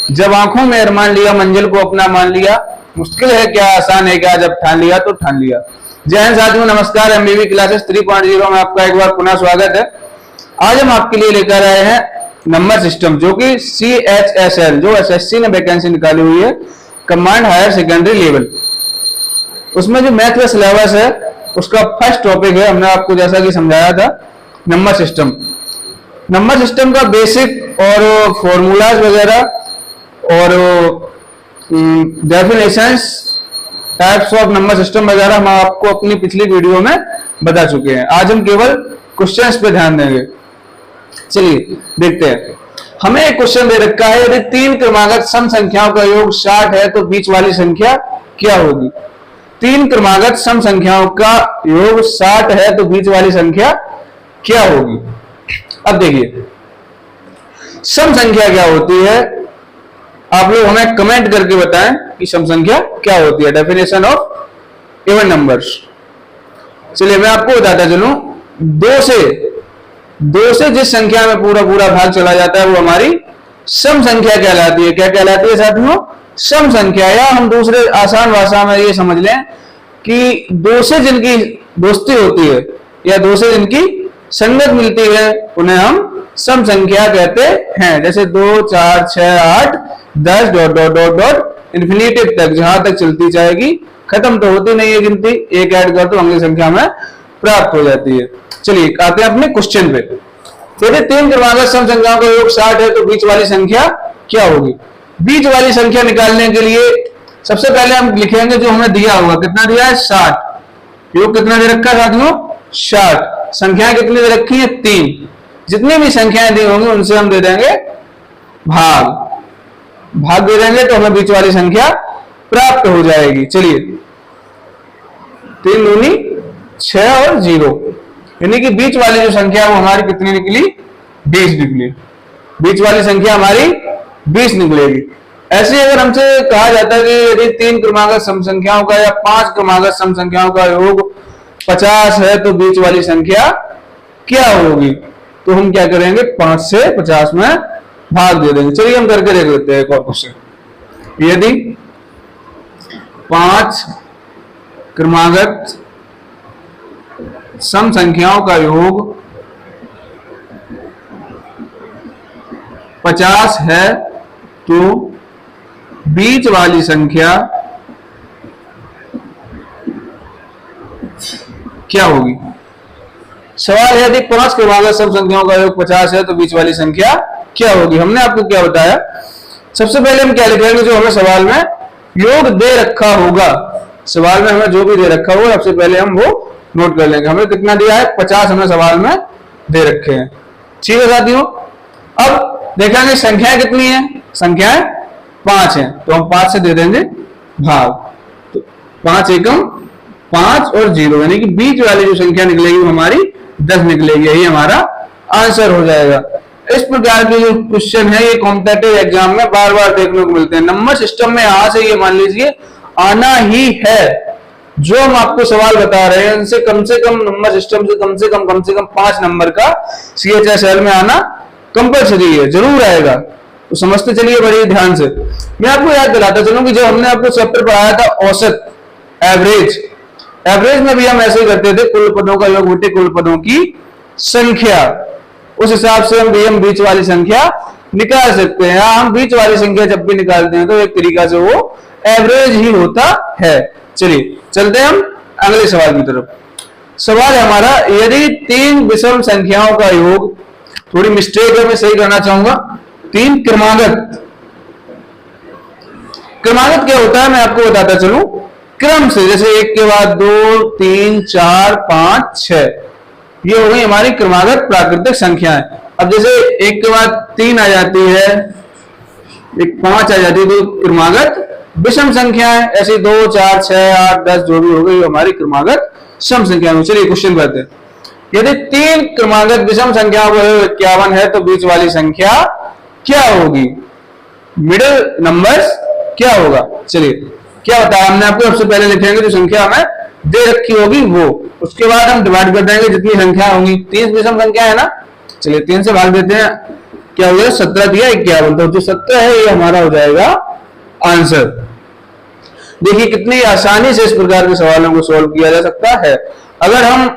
जब आंखों में अरमान लिया, मंजिल को अपना मान लिया, मुश्किल है क्या आसान है क्या, जब ठान लिया तो ठान लिया। जय हिंद साथियों, नमस्कार। एमबीबी क्लासेस 3.0 में आपका एक बार पुनः स्वागत है। आज हम आपके लिए लेकर आए हैं नंबर सिस्टम, जो कि CHSL जो SSC ने वैकेंसी निकाली हुई है, कमांड हायर सेकेंडरी लेवल, उसमें जो मैथ का सिलेबस है उसका फर्स्ट टॉपिक है। हमने आपको जैसा कि समझाया था नंबर सिस्टम। नंबर सिस्टम का बेसिक और फॉर्मूलाज वगैरह और definitions, types of number system वगैरह हम आपको अपनी पिछली वीडियो में बता चुके हैं। आज हम केवल क्वेश्चंस पे ध्यान देंगे। चलिए देखते हैं। हमें एक क्वेश्चन दे रखा है, यदि 3 क्रमागत सम संख्याओं का योग 60 है तो बीच वाली संख्या क्या होगी। 3 क्रमागत सम संख्याओं का योग 60 है तो बीच वाली संख्या क्या होगी। अब देखिए, सम संख्या क्या होती है, आप लोग हमें कमेंट करके बताएं कि सम संख्या क्या होती है। Definition of even numbers. चलिए मैं आपको बताता चलूं, 2 से जिस संख्या में पूरा भाग चला जाता है वो हमारी सम संख्या कहलाती है। क्या कहलाती है साथियों? सम संख्या। या हम दूसरे आसान भाषा में ये समझ लें कि 2 से जिनकी दोस्ती होती है या 2 से जिनकी संगत मिलती है उन्हें हम सम संख्या कहते हैं। जैसे 2, 4, 6, 8, 10 डॉट इन्फिनिटिव तक, जहां तक चलती जाएगी, खत्म तो होती नहीं है गिनती, एक ऐड कर तो अगली संख्या में प्राप्त हो जाती है। चलिए आते हैं अपने क्वेश्चन पे। यदि 3 क्रमागत सम संख्याओं का योग 60 है तो बीच वाली संख्या क्या होगी। बीच वाली संख्या निकालने के लिए सबसे पहले हम लिखेंगे जो हमें दिया होगा। कितना दिया है? 60। योग कितना दे रखा है साथियों? 60। संख्याएं कितनी दे रखी है? 3। जितनी भी संख्याएं दी होंगी उनसे हम दे देंगे भाग दे देंगे तो हमें बीच वाली संख्या प्राप्त हो जाएगी। चलिए 3 दूनी 6 और 0, यानी कि बीच वाली जो संख्या वो हमारी कितनी निकली? 20 निकली। बीच वाली संख्या हमारी 20 निकलेगी। ऐसे अगर हमसे कहा जाता है कि यदि 3 क्रमागत सम संख्याओं का या 5 क्रमागत सम संख्याओं का योग 50 है तो बीच वाली संख्या क्या होगी, तो हम क्या करेंगे? 5 से 50 में भाग दे देंगे। चलिए हम करके देख लेते हैं एक और क्वेश्चन। यदि 5 क्रमागत सम संख्याओं का योग 50 है तो बीच वाली संख्या क्या होगी। सवाल है, यदि 5 क्रमागत सम संख्याओं का योग 50 है तो बीच वाली संख्या क्या होगी। हमने आपको क्या बताया, सबसे पहले हम क्या लिखेंगे, जो हमें सवाल में योग दे रखा होगा, सवाल में हमें जो भी दे रखा होगा सबसे पहले हम वो नोट कर लेंगे। हमें कितना दिया है? 50 हमें सवाल में दे रखे हैं। ठीक है साथियों। अब देखेंगे संख्याएं कितनी है। संख्याएं 5 है तो हम 5 से दे देंगे भाग, तो 5 एकम 5 और 0, यानी कि बीच वाली जो संख्या निकलेगी वो हमारी 10 निकलेगी। यही हमारा आंसर हो जाएगा। इस प्रकार के जो क्वेश्चन है ये कॉम्पिटिटिव एग्जाम में बार बार देखने को मिलते हैं। नंबर सिस्टम में यहां से ये मान लीजिए आना ही है। जो हम आपको सवाल बता रहे हैं उनसे कम से कम नंबर सिस्टम से कम से कम 5 नंबर का CHSL में आना कंपल्सरी है, जरूर आएगा। तो समझते चलिए बड़े ध्यान से। मैं आपको याद दिलाता चलूं कि जो हमने आपको चैप्टर पढ़ाया था औसत, एवरेज में भी हम ऐसे ही करते थे, कुल पदों का योग बटे कुल पदों की संख्या। उस हिसाब से हम बीच वाली संख्या निकाल सकते हैं। हम बीच वाली संख्या जब भी निकालते हैं तो एक तरीका से वो एवरेज ही होता है। चलिए चलते हैं हम अगले सवाल की तरफ। सवाल है हमारा, यदि 3 विषम संख्याओं का योग, थोड़ी मिस्टेक है मैं सही करना चाहूंगा, 3 क्रमागत क्या होता है मैं आपको बताता चलूं क्रम से। जैसे 1 के बाद 2, 3, 4, 5, 6, ये हो गई हमारी क्रमागत प्राकृतिक संख्याएं। अब जैसे 1 के बाद 3 आ जाती है, 5 आ जाती है, तो क्रमागत विषम संख्या है। ऐसी 2, 4, 6, 8, 10 जो भी हो गई हमारी क्रमागत सम संख्या में। चलिए क्वेश्चन करते हैं। यदि 3 क्रमागत विषम संख्याओं का योग 51 है तो बीच वाली संख्या क्या होगी। मिडिल नंबर्स क्या होगा। चलिए क्या बताया हमने आपको, सबसे पहले लिखेंगे जो संख्या हमें दे रखी होगी वो, उसके बाद हम डिवाइड कर देंगे जितनी संख्या होंगी। 30 विषम संख्या है ना, चलिए 3 से भाग देते हैं। क्या हो जाएगा 17 दिया 51, तो जो 17 है ये हमारा हो जाएगा आंसर। देखिए कितनी आसानी से इस प्रकार के सवालों को सॉल्व किया जा सकता है। अगर हम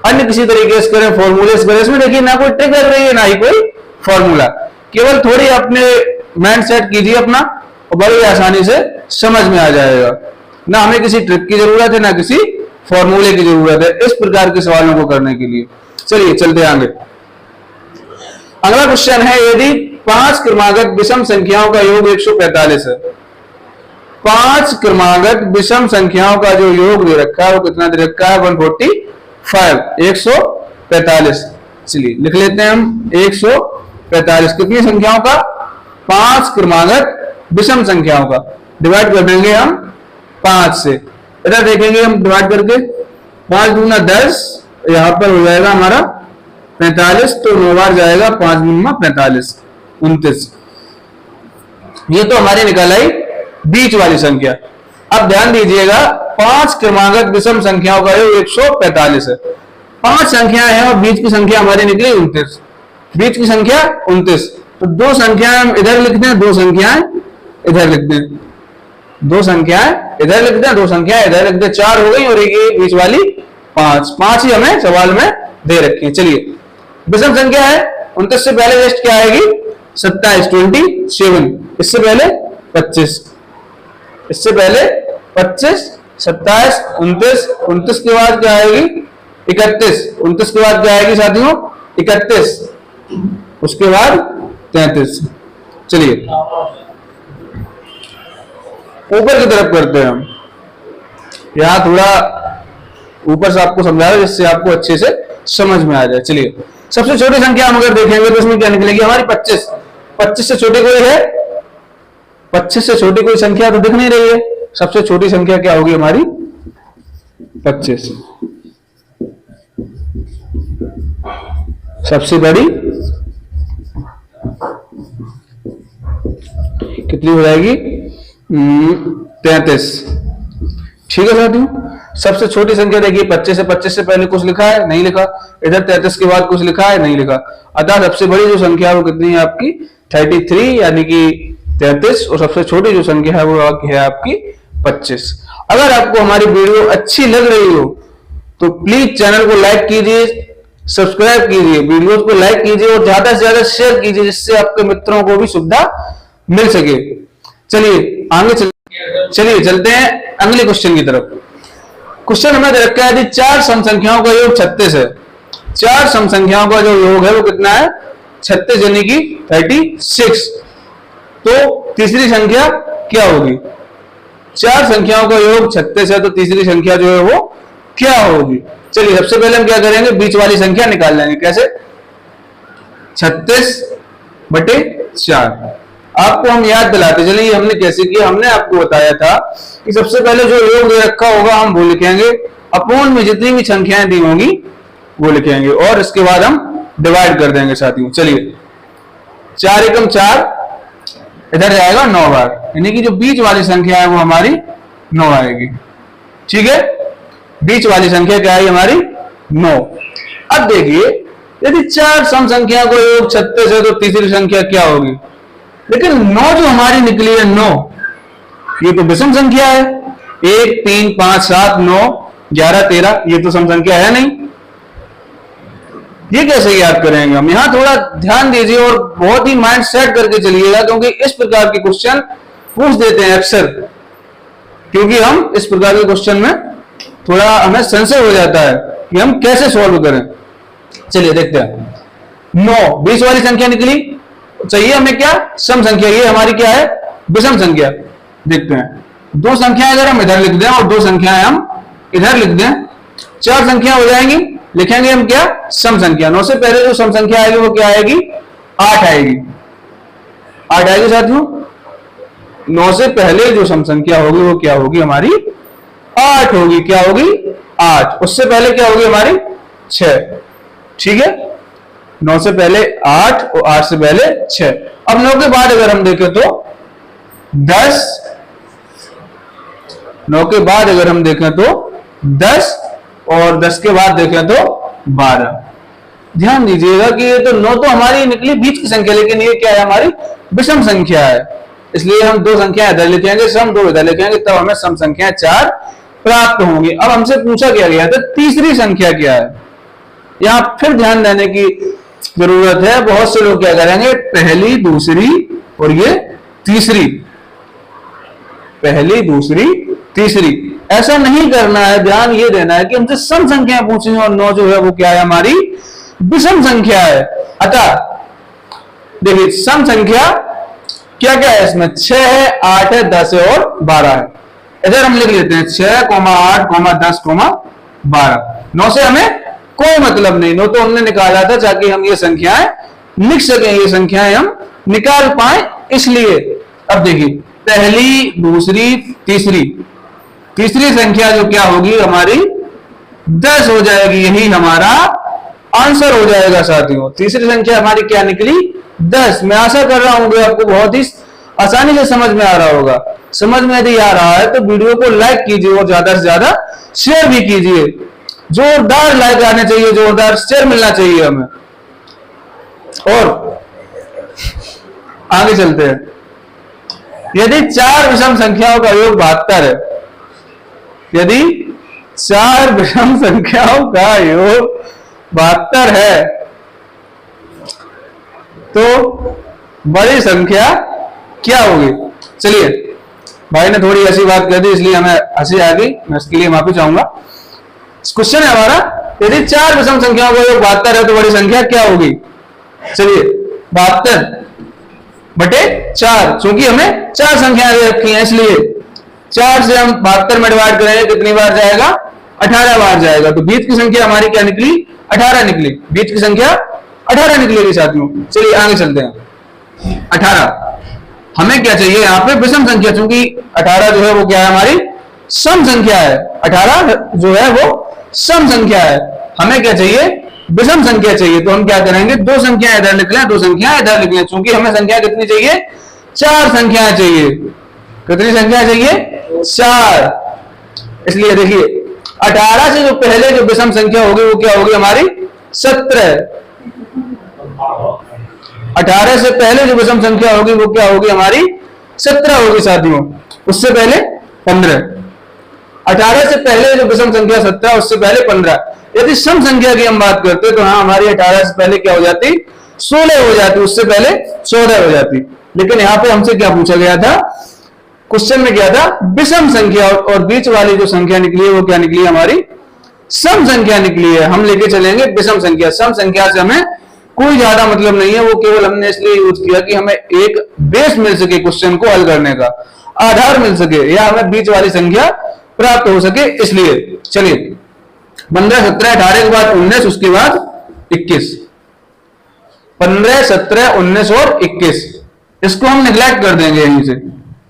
अन्य किसी तरीके से करें, फॉर्मूले से करें, इसमें देखिए ना कोई ट्रिक लग रही है ना ही कोई फॉर्मूला, केवल थोड़ी अपने माइंड सेट कीजिए अपना और बड़ी आसानी से समझ में आ जाएगा। ना हमें किसी ट्रिक की जरूरत है ना किसी फॉर्मूले की जरूरत है इस प्रकार के सवालों को करने के लिए। चलिए चलते आगे। अगला क्वेश्चन है, यदि 5 क्रमागत विषम संख्याओं का योग 145 है, 5 क्रमागत विषम संख्याओं का जो योग दे रखा है वो कितना दे रखा है 145, 145। चलिए लिख लेते हैं हम 145 कितनी संख्याओं का, 5 क्रमागत विषम संख्याओं का। डिवाइड कर देंगे हम 5 से, इधर देखेंगे हम डिवाइड करके 5 दूना 10, यहां पर हो जाएगा हमारा 45, तो 9 बार जाएगा 5 दूना 45, 29। ये तो हमारी निकल आई बीच वाली संख्या। अब ध्यान दीजिएगा 5 क्रमागत विषम संख्याओं का योग 145 है, 5 संख्याएं हैं और बीच की संख्या हमारी निकली 29, बीच की संख्या 29, तो 2 संख्याएं हम इधर लिखते हैं, 2 संख्याएं इधर लिखते हैं, 2 संख्याएं इधर लिखते हैं, 2 संख्याएं इधर लिखते हैं, 4 हो गई और एक बीच वाली 5 ही हमें सवाल में दे रखी है। चलिए विषम संख्या है 29 से पहले रेस्ट क्या आएगी 27, 27, इससे पहले 25, इससे पहले 25, 27, 29, 29 के बाद क्या आएगी 31, 29 के बाद क्या आएगी साथियों 31, उसके बाद 33। चलिए ऊपर की तरफ करते हैं हम, यहां थोड़ा ऊपर से आपको समझा रहा है जिससे आपको अच्छे से समझ में आ जाए। चलिए सबसे छोटी संख्या हम अगर देखेंगे तो इसमें क्या निकलेगी हमारी 25, 25 से छोटी कोई है, 25 से छोटी कोई संख्या तो दिख नहीं रही है, सबसे छोटी संख्या क्या होगी हमारी 25, सबसे बड़ी कितनी हो जाएगी 33। ठीक है साथियों, सबसे छोटी संख्या देखिए 25 से, 25 से पहले कुछ लिखा है नहीं लिखा, इधर 33 के बाद कुछ लिखा है नहीं लिखा, अतः सबसे बड़ी जो संख्या है वो कितनी है आपकी 33 यानी कि 33, और सबसे छोटी जो संख्या है वो है आपकी 25। अगर आपको हमारी वीडियो अच्छी लग रही हो तो प्लीज चैनल को लाइक कीजिए, सब्सक्राइब कीजिए, वीडियोस को लाइक कीजिए और ज्यादा से ज्यादा शेयर कीजिए जिससे आपके मित्रों को भी सुविधा मिल सके। चलिए आगे चलिए चलते हैं अगले क्वेश्चन की तरफ। क्वेश्चन हमें दे रखा है यदि 4 सम संख्याओं का योग 36 है, 4 सम संख्याओं का जो योग है वो कितना है 36 यानी कि 36, तो तीसरी संख्या क्या होगी, 4 संख्याओं का योग 36 है तो तीसरी संख्या जो है वो क्या होगी। चलिए सबसे पहले हम क्या करेंगे बीच वाली संख्या निकाल लेंगे, कैसे 36/4। आपको हम याद दिलाते चलिए हमने कैसे किया, हमने आपको बताया था कि सबसे पहले जो योग दे रखा होगा हम वो लिखेंगे, अपोन में जितनी भी संख्याएं दी होंगी वो लिखेंगे और इसके बाद हम डिवाइड कर देंगे साथियों। चलिए 4 एकम 4, इधर जाएगा 9 बार, यानी कि जो बीच वाली संख्या है वो हमारी 9 आएगी। ठीक है, बीच वाली संख्या क्या है हमारी 9। अब देखिए यदि 4 सम संख्या को योग 36 है तो तीसरी संख्या क्या होगी, लेकिन 9 जो हमारी निकली है 9, ये तो विषम संख्या है, 1, 3, 5, 7, 9, 11, 13, ये तो सम संख्या है नहीं, ये कैसे याद करेंगे हम। यहां थोड़ा ध्यान दीजिए और बहुत ही माइंड सेट करके चलिएगा क्योंकि इस प्रकार के क्वेश्चन पूछ देते हैं अक्सर, क्योंकि हम इस प्रकार के क्वेश्चन में थोड़ा हमें संशय हो जाता है कि हम कैसे सॉल्व करें। चलिए देखते हैं, 9 बीच वाली संख्या निकली, चाहिए हमें क्या सम संख्या, ये हमारी क्या है विषम संख्या। देखते हैं 2 संख्याएं अगर हम इधर लिख दें और 2 संख्याएं हम इधर लिख दें, 4 संख्या हो जाएंगी, लिखेंगे हम क्या सम संख्या। 9 से पहले जो सम संख्या आएगी वो क्या आएगी 8 आएगी, 8 आएगी साथियों। 9 से पहले जो सम संख्या होगी वो क्या होगी हमारी 8 होगी, क्या होगी 8। उससे पहले क्या होगी हमारी 6। ठीक है, 9 से पहले 8 और 8 से पहले 6। अब 9 के बाद अगर हम देखें तो 10, 9 के बाद अगर हम देखें तो 10 और 10 के बाद देखें तो 12। ध्यान दीजिएगा कि ये तो 9 तो हमारी निकली बीच की संख्या, लेकिन ये क्या है, हमारी विषम संख्या है। इसलिए हम 2 संख्याएं इधर लिखेंगे, सम 2 इधर लिखेंगे, तब हमें सम संख्या 4 प्राप्त होंगी। अब हमसे पूछा क्या गया था, तीसरी संख्या क्या है। यहां फिर ध्यान देने की जरूरत है। बहुत से लोग क्या करेंगे, पहली दूसरी और ये तीसरी, पहली दूसरी तीसरी, ऐसा नहीं करना है। ध्यान ये देना है कि हमसे सम संख्या पूछी और 9 जो है वो क्या है, हमारी विषम संख्या है। अतः देखिए सम संख्या क्या क्या है इसमें, 6 है, 8 है, 10 है और 12 है। इधर हम लिख लेते हैं 6, 8, 10, 12। 9 से हमें कोई मतलब नहीं, 9 तो हमने निकाला था ताकि हम ये संख्याएं लिख सकें, ये संख्याएं हम निकाल पाए इसलिए। अब देखिए पहली दूसरी तीसरी, तीसरी संख्या जो क्या होगी हमारी 10 हो जाएगी, यही हमारा आंसर हो जाएगा साथियों। तीसरी संख्या हमारी क्या निकली, 10। मैं आशा कर रहा हूं कि आपको बहुत ही आसानी से समझ में आ रहा होगा। समझ में यदि आ रहा है तो वीडियो को लाइक कीजिए और ज्यादा से ज्यादा शेयर भी कीजिए। जोरदार लाइक आने चाहिए, जोरदार शेयर मिलना चाहिए हमें। और आगे चलते हैं। यदि 4 विषम संख्याओं का योग 72 है, यदि 4 विषम संख्याओं का योग 72 है तो बड़ी संख्या क्या होगी। चलिए, भाई ने थोड़ी ऐसी बात कर दी इसलिए हमें हंसी आ गई, मैं इसके लिए माफी चाहूंगा। क्वेश्चन है हमारा, यदि 4 विषम संख्याओं का योग 72 है तो बड़ी संख्या क्या होगी। चलिए 72 बटे 4, क्योंकि हमें 4 संख्याएं रखी हैं इसलिए 4 से हम 72 में डिवाइड करेंगे, कितनी बार जाएगा, 18 बार जाएगा। तो बीच की संख्या हमारी क्या निकली, 18 निकली। बीच की संख्या 18 निकलेगी साथियों। चलिए आगे चलते हैं। 18 हमें क्या चाहिए यहाँ पे, विषम संख्या, क्योंकि 18 जो है वो क्या है, हमारी सम संख्या है। 18 जो है वो सम संख्या है। हमें क्या चाहिए, विषम संख्या चाहिए। तो हम क्या करेंगे, 2 संख्या इधर लिख लें, 2 संख्या इधर लिख लें, क्योंकि हमें संख्या कितनी चाहिए, 4 संख्या चाहिए। कितनी संख्या चाहिए, 4। इसलिए देखिए 18 से जो पहले जो विषम संख्या होगी वो क्या होगी हमारी, 17। 18 से पहले जो विषम संख्या होगी वो क्या होगी हमारी, 17 होगी साथियों। उससे पहले 15। 18 से पहले जो विषम संख्या 17, उससे पहले 15। यदि सम संख्या की हम बात करते तो हाँ हमारी 18 से पहले क्या हो जाती, 16 हो जाती, उससे पहले 14 हो जाती। लेकिन यहाँ पे हमसे क्या पूछा गया था, क्वेश्चन में क्या था, विषम संख्या, और बीच वाली जो संख्या निकली है वो क्या निकली, हमारी सम संख्या निकली है। हम लेके चलेंगे विषम संख्या। सम संख्या से हमें कोई ज्यादा मतलब नहीं है, वो केवल हमने इसलिए यूज किया कि हमें एक बेस मिल सके क्वेश्चन को हल करने का, आधार मिल सके, या हमें बीच वाली संख्या प्राप्त हो सके इसलिए। चलिए 15, 17, 18 के बाद 19, उसके बाद 21। 15, 17, 19 और 21, इसको हम निगलेक्ट कर देंगे यहीं से।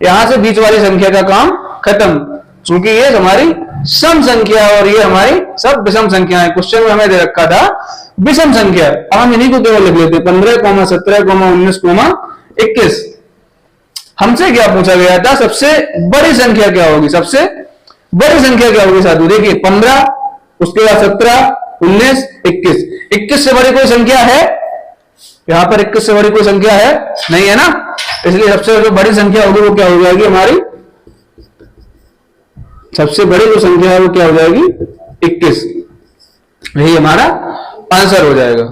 यहां से बीच वाली संख्या का काम खत्म, क्योंकि ये हमारी सम संख्या और ये हमारी सब विषम संख्या है। क्वेश्चन में हमें दे रखा था विषम संख्या। अब हम इन्हीं को केवल लिख लेते, 15, 17, 19, 21। हमसे क्या पूछा गया था, सबसे बड़ी संख्या क्या होगी, सबसे बड़ी संख्या क्या होगी साथियों। देखिए 15, उसके बाद 17, 19, 21। 21 से बड़ी कोई संख्या है यहां पर, 21 से बड़ी कोई संख्या है नहीं, है ना। इसलिए सबसे जो बड़ी संख्या होगी वो क्या हो जाएगी हमारी, सबसे बड़ी जो संख्या है वो क्या हो जाएगी, 21। यही हमारा आंसर हो जाएगा।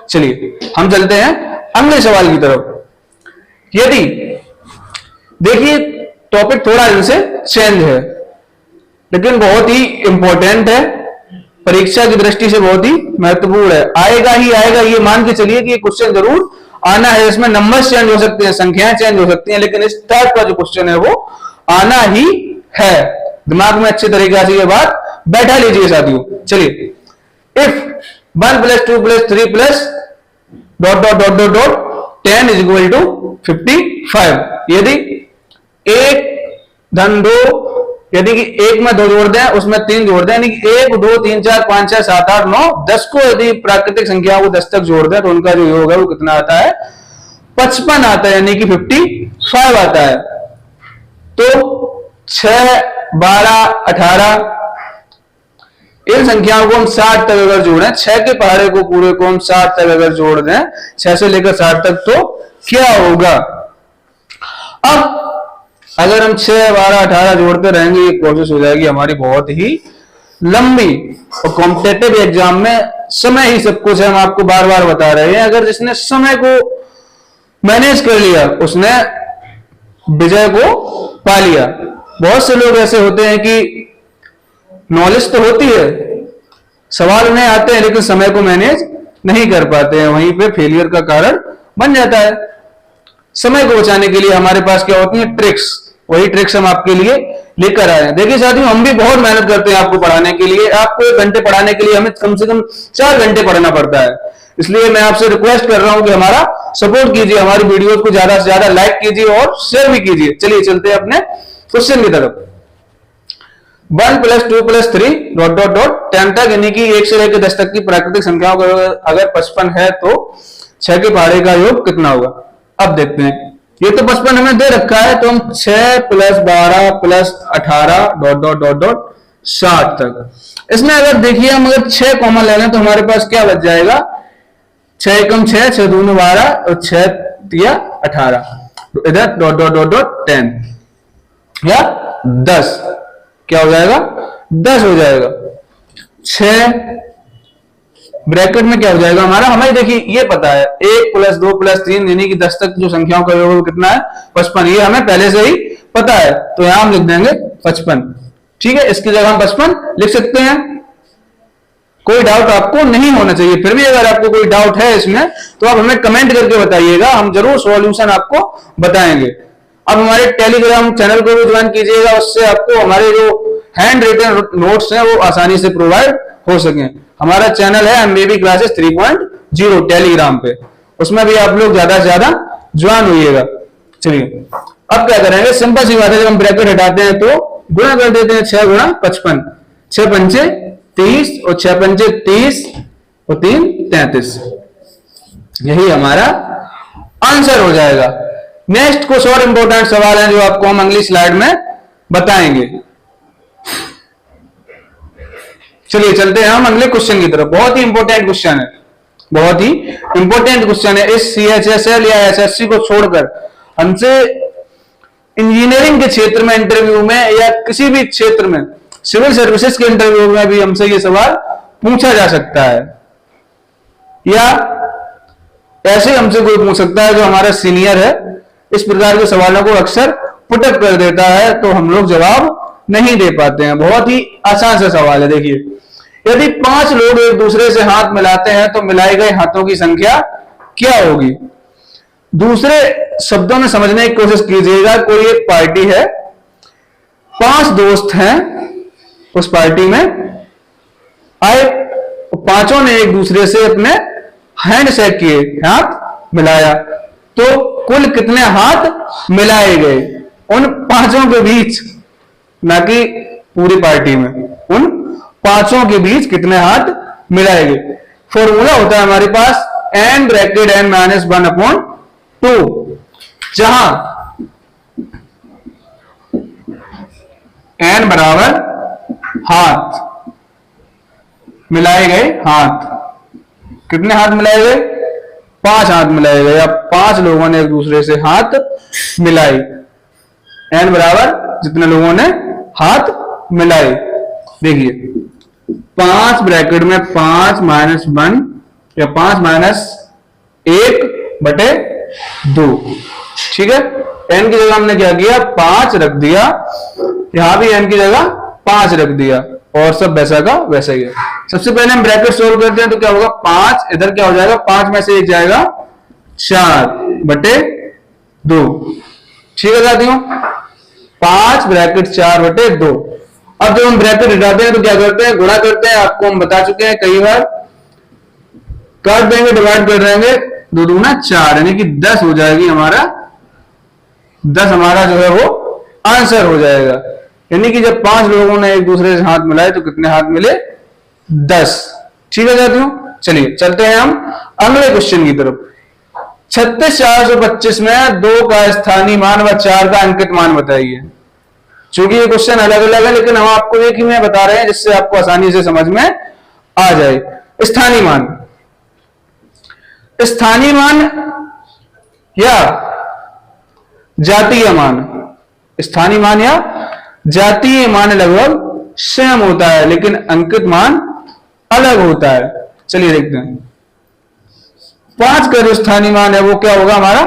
चलिए हम चलते हैं अगले सवाल की तरफ। यदि देखिए टॉपिक थोड़ा इनसे चेंज है, लेकिन बहुत ही इंपॉर्टेंट है, परीक्षा की दृष्टि से बहुत ही महत्वपूर्ण है। आएगा ही आएगा, ये मान के चलिए कि ये क्वेश्चन जरूर आना है। इसमें नंबर्स चेंज हो सकते हैं, संख्याएं चेंज हो सकती हैं, लेकिन इस टाइप का जो क्वेश्चन है वो आना ही है। दिमाग में अच्छे तरीके से ये बात बैठा लीजिए साथियों। चलिए, इफ 1 + 2 + 3 + ... 10 = 55। यदि 1 धन 2, यदि कि 1 में 2 जोड़ दें, उसमें 3 जोड़ दें, यानी कि 1, 2, 3, 4, 5, 6, 7, 8, 9, 10 को यदि प्राकृतिक संख्याओं को 10 तक जोड़ दें तो उनका जो योग है वो कितना आता है, 55 आता है, यानी कि 55 आता है। तो 6, 12, 18, इन संख्याओं को हम 60 तक अगर जोड़ें, 6 के पहाड़े को पूरे को हम 60 तक अगर जोड़ दें, 6 से लेकर 60 तक, तो क्या होगा? अब अगर हम 6, 12, 18 जोड़ते रहेंगे, ये प्रोसेस हो जाएगी हमारी बहुत ही लंबी। और कॉम्पिटेटिव एग्जाम में समय ही सब कुछ है, हम आपको बार बार बता रहे हैं। अगर जिसने समय को मैनेज कर लिया उसने विजय को पा लिया। बहुत से लोग ऐसे होते हैं कि नॉलेज तो होती है, सवाल उन्हें आते हैं, लेकिन समय को मैनेज नहीं कर पाते हैं, वहीं पे फेलियर का कारण बन जाता है। समय को बचाने के लिए हमारे पास क्या होती है? ट्रिक्स। वही ट्रिक्स हम आपके लिए लेकर आए हैं। देखिए साथियों, हम भी बहुत मेहनत करते हैं आपको पढ़ाने के लिए। आपको 1 घंटे पढ़ाने के लिए हमें कम से कम 4 घंटे पढ़ना पड़ता है। इसलिए मैं आपसे रिक्वेस्ट कर रहा हूं कि हमारा सपोर्ट कीजिए, हमारी वीडियोस को ज्यादा से ज्यादा लाइक कीजिए और शेयर भी कीजिए। चलिए चलते हैं अपने क्वेश्चन की तरफ। 1 + 2 + 3 ... 10 तक, यानी कि 1 से लेकर 10 तक की प्राकृतिक संख्याओं का अगर 55 है तो 6 के पहाड़े का योग कितना होगा? अब देखते हैं। ये तो 55 हमें दे रखा है, तो हम 6 + 12 + 18 ... 60 तक। इसमें अगर देखिए हम अगर 6 कॉमन ले लें तो हमारे पास क्या बच जाएगा? 6 एकम 6, 6 दूनी 12 और 6 तिया 18, तो इधर ... 10 या 10, क्या हो जाएगा? 10 हो जाएगा। 6 ब्रैकेट में क्या हो जाएगा हमारा? हमें देखिए ये पता है 1 + 2 + 3 यानी कि 10 तक जो संख्याओं का योग कितना है? 55। ये हमें पहले से ही पता है, तो यहां हम लिख देंगे 55। ठीक है, इसकी जगह हम 55 लिख सकते हैं। कोई डाउट आपको नहीं होना चाहिए। फिर भी अगर आपको कोई डाउट है इसमें तो आप हमें कमेंट करके बताइएगा, हम जरूर सॉल्यूशन आपको बताएंगे। अब हमारे टेलीग्राम चैनल को भी ज्वाइन कीजिएगा, उससे आपको हमारे जो हैंड रिटन नोट्स हैं वो आसानी से प्रोवाइड हो सके। हमारा चैनल है MBB क्लासेस 3.0 टेलीग्राम पे, उसमें भी आप लोग ज्यादा से ज्यादा ज्वाइन होइएगा। चलिए अब क्या करेंगे? सिंपल सी बात है, जब हम ब्रैकेट हटाते हैं तो गुणा कर देते हैं। 6 × 55, 6 पंचे 30 और 6 पंचे 30 और 3 33। यही हमारा आंसर हो जाएगा। नेक्स्ट कुछ और इंपॉर्टेंट सवाल हैं जो आपको हम अगली स्लाइड में बताएंगे। चलिए चलते हैं हम अगले क्वेश्चन की तरफ। बहुत ही इंपॉर्टेंट क्वेश्चन है, बहुत ही इंपॉर्टेंट क्वेश्चन है। इस CHSL या SSC को छोड़कर हमसे इंजीनियरिंग के क्षेत्र में इंटरव्यू में या किसी भी क्षेत्र में सिविल सर्विसेज के इंटरव्यू में भी हमसे ये सवाल पूछा जा सकता है, या ऐसे हमसे कोई पूछ सकता है जो हमारा सीनियर है। इस प्रकार के सवालों को अक्सर पुटअप कर देता है, तो हम लोग जवाब नहीं दे पाते हैं। बहुत ही आसान सा सवाल है। देखिए, यदि 5 लोग एक दूसरे से हाथ मिलाते हैं तो मिलाए गए हाथों की संख्या क्या होगी? दूसरे शब्दों में समझने की कोशिश कीजिएगा। कोई एक पार्टी है, 5 दोस्त हैं उस पार्टी में आए, पांचों ने एक दूसरे से अपने हैंड शेक किए, हाथ मिलाया, तो कुल कितने हाथ मिलाए गए उन पांचों के बीच? ना कि पूरी पार्टी में, उन पांचों के बीच कितने हाथ मिलाए गए? फॉर्मूला होता है हमारे पास n ब्रैकेट n - 1/2, जहां n बराबर हाथ मिलाए गए। हाथ कितने हाथ मिलाए गए? 5 हाथ मिलाए गए, या 5 लोगों ने एक दूसरे से हाथ मिलाई। n बराबर जितने लोगों ने हाथ मिलाए। देखिए 5 ब्रैकेट में 5 - 1 या 5 - 1/2। ठीक है, n की जगह हमने क्या किया? 5 रख दिया, यहां भी n की जगह 5 रख दिया, और सब वैसा का वैसा ही है। सबसे पहले हम ब्रैकेट सोल्व करते हैं तो क्या होगा? 5 इधर क्या हो जाएगा? 5 में से 1 जाएगा 4/2। ठीक है साथियों, 5 ब्रैकेट 4/2। अब जब हम ब्रैकेट हटाते हैं तो क्या करते हैं? गुणा करते हैं। आपको हम बता चुके हैं कई बार, काट देंगे, डिवाइड कर देंगे, 2 दूना 4 यानी कि 10 हो जाएगी हमारा। 10 हमारा जो है वो आंसर हो जाएगा। यानी कि जब 5 लोगों ने एक दूसरे से हाथ मिलाए तो कितने हाथ मिले? 10। ठीक है साथियों, चलिए चलते हैं हम अगले क्वेश्चन की तरफ। 36,425 में 2 का स्थानीय मान व 4 का अंकित मान बताइए। चूंकि ये क्वेश्चन अलग अलग है, लेकिन हम आपको एक ही में बता रहे हैं जिससे आपको आसानी से समझ में आ जाए। स्थानीय मान, स्थानीय मान या जातीय मान, स्थानीय मान या जातीय मान लगभग सेम होता है, लेकिन अंकित मान अलग होता है। चलिए देखते हैं। 5 का जो स्थानीय मान है वो क्या होगा हमारा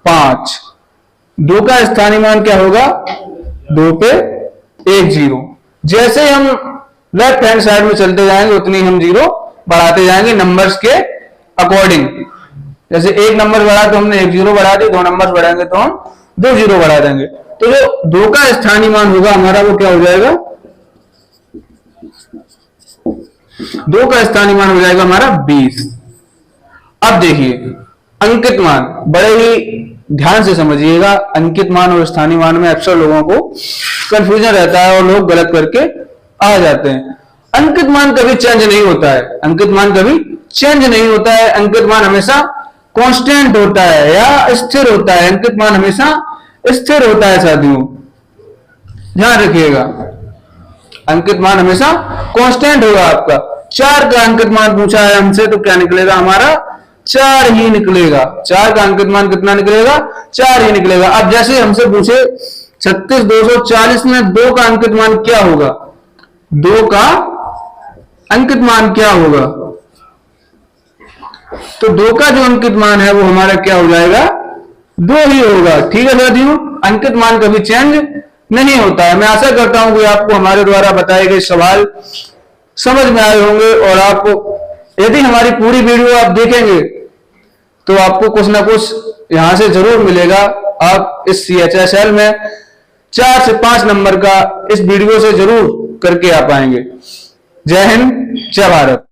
5। 2 का स्थानीय मान क्या होगा 2 पे 1 0। जैसे हम लेफ्ट हैंड साइड में चलते जाएंगे उतनी हम जीरो बढ़ाते जाएंगे नंबर्स के अकॉर्डिंग। जैसे 1 नंबर बढ़ा तो हमने 1 0 बढ़ा दी, 2 नंबर बढ़ाएंगे तो हम 2 0 बढ़ा देंगे। तो जो 2 का स्थानीय मान होगा हमारा वो क्या हो जाएगा 2 का स्थानीय मान हो जाएगा हमारा 20। अब देखिए अंकित मान, बड़े ही ध्यान से समझिएगा। अंकित मान और स्थानीय मान में अक्सर लोगों को कंफ्यूजन रहता है और लोग गलत करके आ जाते हैं। अंकित मान कभी चेंज नहीं होता है, अंकित मान कभी चेंज नहीं होता है। अंकित मान हमेशा कांस्टेंट होता है या स्थिर होता है। अंकित मान हमेशा स्थिर होता है साथियों, ध्यान रखिएगा। अंकित मान हमेशा कांस्टेंट होगा आपका। 4 का अंकित मान पूछा है हमसे तो क्या निकलेगा हमारा 4 ही निकलेगा। 4 का अंकित मान कितना निकलेगा 4 ही निकलेगा। अब जैसे हमसे पूछे 36,240 में 2 का अंकित मान क्या होगा, 2 का अंकित मान क्या होगा, तो 2 का जो अंकित मान है वो हमारा क्या हो जाएगा 2 ही होगा। ठीक है साथियों, अंकित मान कभी चेंज नहीं होता है। मैं आशा करता हूं कि आपको हमारे द्वारा बताए गए सवाल समझ में आए होंगे और आपको यदि हमारी पूरी वीडियो आप देखेंगे तो आपको कुछ ना कुछ यहां से जरूर मिलेगा। आप इस CHSL में 4 से 5 नंबर का इस वीडियो से जरूर करके आ पाएंगे। जय हिंद, जय भारत।